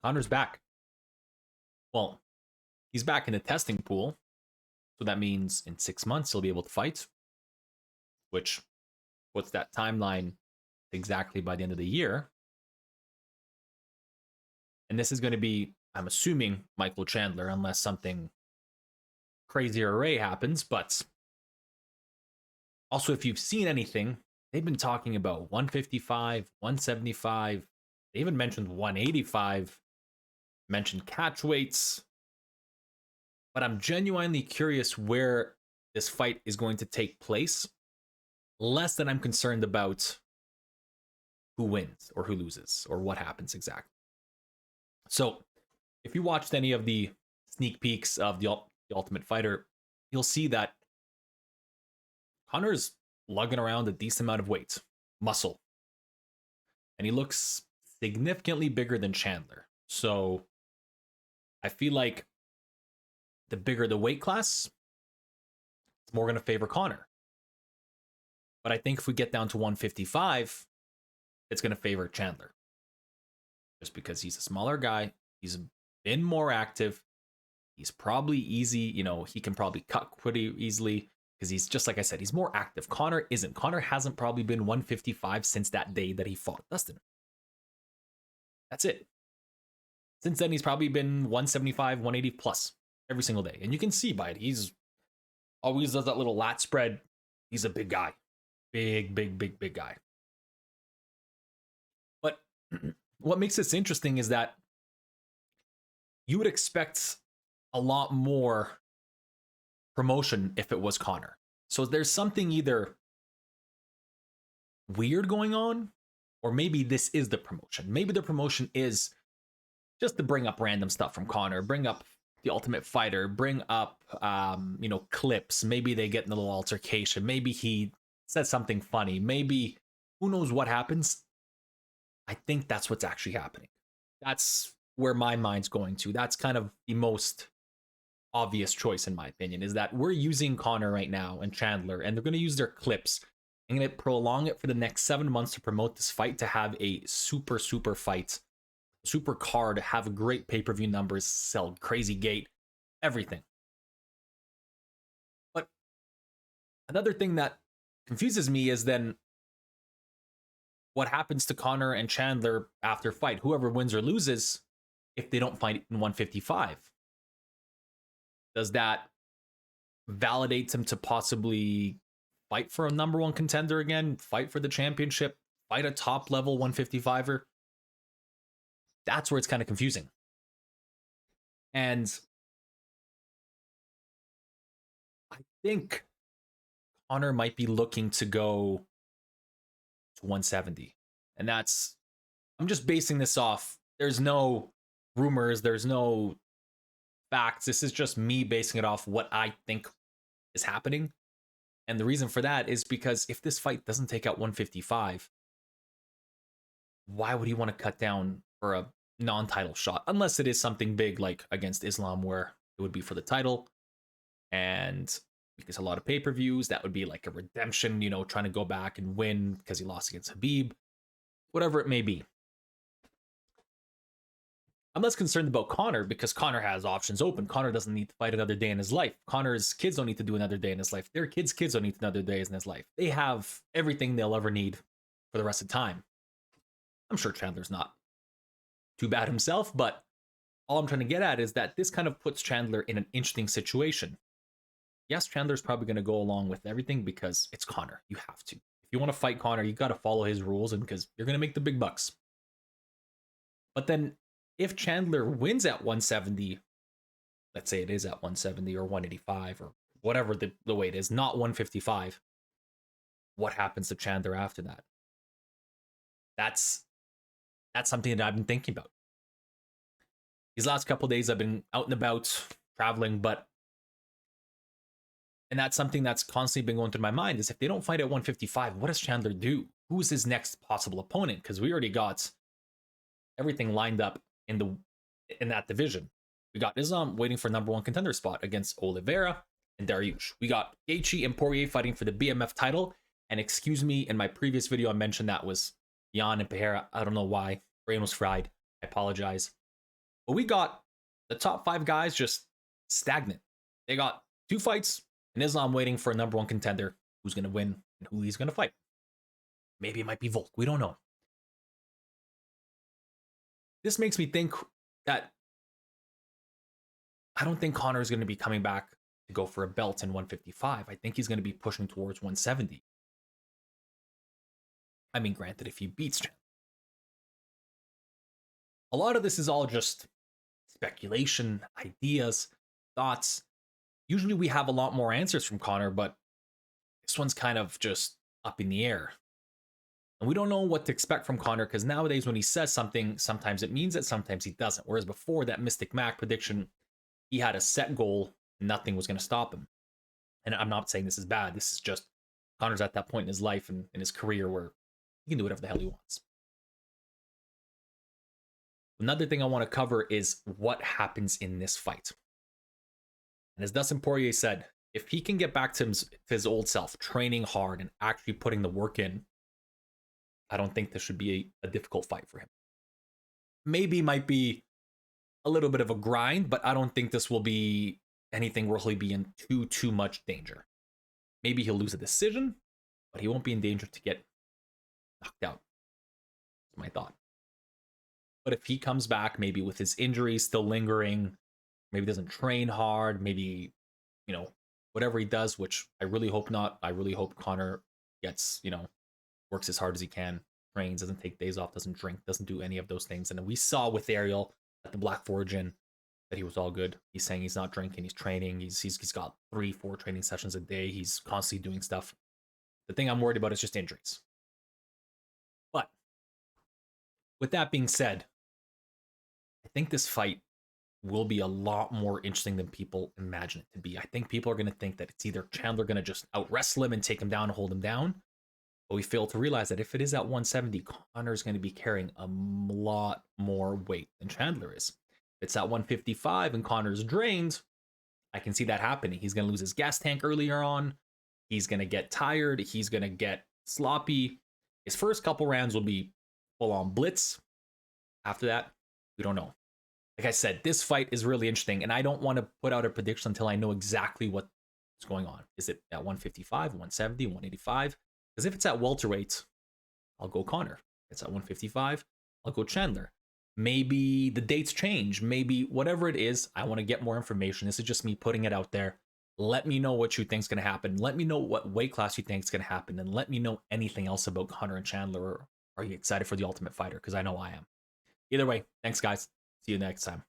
Conor's back. Well, he's back in the testing pool. So that means in 6 months he'll be able to fight. Which, what's that timeline exactly by the end of the year? And this is going to be, I'm assuming, Michael Chandler, unless something crazy or array happens. But also, if you've seen anything, they've been talking about 155, 175. They even mentioned 185, mentioned catch weights. But I'm genuinely curious where this fight is going to take place. Less than I'm concerned about who wins or who loses or what happens exactly. So, if you watched any of the sneak peeks of the Ultimate Fighter, you'll see that Conor's lugging around a decent amount of weight, muscle. And he looks significantly bigger than Chandler. So, I feel like the bigger the weight class, it's more going to favor Conor. But I think if we get down to 155, it's going to favor Chandler. Just because he's a smaller guy, he's been more active, he's probably easy, he can probably cut pretty easily because he's, just like I said, he's more active. Conor isn't. Conor hasn't probably been 155 since that day that he fought Dustin. That's it. Since then, he's probably been 175, 180 plus every single day. And you can see by it, he's always does that little lat spread. He's a big guy. Big guy. But what makes this interesting is that you would expect a lot more promotion if it was Conor. So there's something either weird going on, or maybe this is the promotion. Maybe the promotion is just to bring up random stuff from Conor, bring up the Ultimate Fighter, bring up, clips. Maybe they get in a little altercation. Maybe he says something funny. Maybe, who knows what happens. I think that's what's actually happening. That's where my mind's going to. That's kind of the most obvious choice, in my opinion, is that we're using Conor right now and Chandler, and they're going to use their clips and going to prolong it for the next 7 months to promote this fight, to have a super fight, super card, have great pay-per-view numbers, sell crazy gate, everything. But another thing that confuses me is then what happens to Conor and Chandler after fight, whoever wins or loses, if they don't fight in 155. Does that validate them to possibly fight for a number one contender again, fight for the championship, fight a top level 155er? That's where it's kind of confusing. And I think Conor might be looking to go to 170. And that's, I'm just basing this off. There's no rumors, there's no facts. This is just me basing it off what I think is happening. And the reason for that is because if this fight doesn't take out 155, why would he want to cut down for a non-title shot? Unless it is something big like against Islam, where it would be for the title. And because a lot of pay-per-views, that would be like a redemption, trying to go back and win because he lost against Khabib. Whatever it may be. I'm less concerned about Conor because Conor has options open. Conor doesn't need to fight another day in his life. Conor's kids don't need to do another day in his life. Their kids' don't need another day in his life. They have everything they'll ever need for the rest of the time. I'm sure Chandler's not too bad himself, but all I'm trying to get at is that this kind of puts Chandler in an interesting situation. Yes, Chandler's probably going to go along with everything because it's Conor. You have to. If you want to fight Conor, you got to follow his rules, and because you're going to make the big bucks. But then if Chandler wins at 170, let's say it is at 170 or 185 or whatever the weight is, not 155, what happens to Chandler after that? That's something that I've been thinking about. These last couple of days I've been out and about, traveling, and that's something that's constantly been going through my mind, is if they don't fight at 155, what does Chandler do? Who's his next possible opponent? Because we already got everything lined up in that division. We got Islam waiting for number one contender spot against Oliveira and Dariush. We got Gaethje and Poirier fighting for the BMF title. And excuse me, in my previous video I mentioned that was Jan and Pereira. I don't know why. Brain was fried. I apologize. But we got the top 5 guys just stagnant. They got 2 fights, and Islam waiting for a number 1 contender who's going to win and who he's going to fight. Maybe it might be Volk. We don't know. This makes me think that I don't think Conor is going to be coming back to go for a belt in 155. I think he's going to be pushing towards 170. I mean, granted, if he beats Chandler. A lot of this is all just speculation, ideas, thoughts. Usually we have a lot more answers from Conor, but this one's kind of just up in the air. And we don't know what to expect from Conor because nowadays when he says something, sometimes it means it, sometimes he doesn't. Whereas before that Mystic Mac prediction, he had a set goal, nothing was going to stop him. And I'm not saying this is bad. This is just Conor's at that point in his life and in his career where he can do whatever the hell he wants. Another thing I want to cover is what happens in this fight. And as Dustin Poirier said, if he can get back to his old self, training hard and actually putting the work in, I don't think this should be a difficult fight for him. Maybe might be a little bit of a grind, but I don't think this will be anything where he'll be in too much danger. Maybe he'll lose a decision, but he won't be in danger to get knocked out. That's my thought. But if he comes back, maybe with his injuries still lingering, maybe doesn't train hard, maybe, whatever he does, which I really hope not. I really hope Conor gets, works as hard as he can, trains, doesn't take days off, doesn't drink, doesn't do any of those things. And we saw with Ariel at the Black Forge Inn that he was all good. He's saying he's not drinking, he's training, he's got 3-4 training sessions a day, he's constantly doing stuff. The thing I'm worried about is just injuries. But with that being said, I think this fight will be a lot more interesting than people imagine it to be. I think people are going to think that it's either Chandler going to just out wrestle him and take him down and hold him down, but we fail to realize that if it is at 170, Conor is going to be carrying a lot more weight than Chandler is. If it's at 155 and Conor's drained, I can see that happening. He's going to lose his gas tank earlier on. He's going to get tired. He's going to get sloppy. His first couple rounds will be full-on blitz. After that, we don't know. Like I said, this fight is really interesting, and I don't want to put out a prediction until I know exactly what's going on. Is it at 155, 170, 185? Because if it's at welterweight, I'll go Conor. If it's at 155, I'll go Chandler. Maybe the dates change. Maybe whatever it is, I want to get more information. This is just me putting it out there. Let me know what you think is going to happen. Let me know what weight class you think is going to happen, and let me know anything else about Conor and Chandler. Or are you excited for The Ultimate Fighter? Because I know I am. Either way, thanks, guys. See you next time.